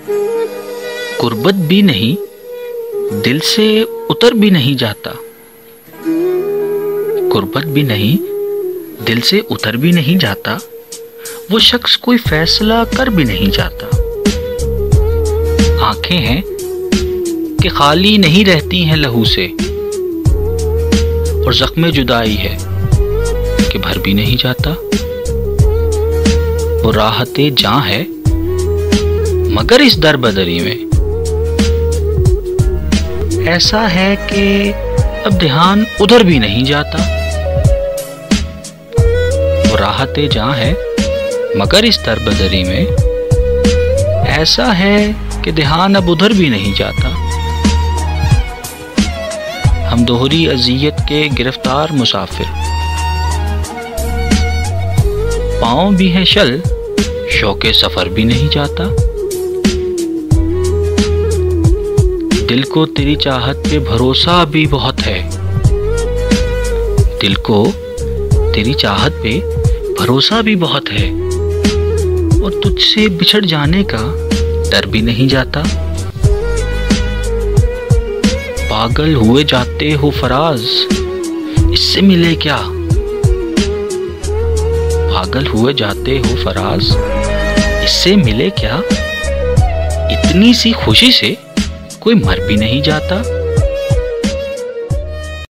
गुर्बत भी नहीं, दिल से उतर भी नहीं जाता। गुर्बत भी नहीं, दिल से उतर भी नहीं जाता। वो शख्स कोई फैसला कर भी नहीं जाता। आंखें हैं कि खाली नहीं रहती हैं लहू से, और जख्मे जुदाई है कि भर भी नहीं जाता। वो राहते जां है मगर इस दर बदरी में ऐसा है कि अब ध्यान उधर भी नहीं जाता। वो राहते जां है मगर इस दर बदरी में ऐसा है कि ध्यान अब उधर भी नहीं जाता। हम दोहरी अज़ियत के गिरफ्तार मुसाफिर, पाँव भी है शल, शौके सफर भी नहीं जाता। दिल को तेरी चाहत पे भरोसा भी बहुत है। दिल को तेरी चाहत पे भरोसा भी बहुत है, और तुझसे बिछड़ जाने का डर भी नहीं जाता। पागल हुए जाते हो फराज, इससे मिले क्या। पागल हुए जाते हो फराज, इससे मिले क्या। इतनी सी खुशी से कोई मर भी नहीं जाता।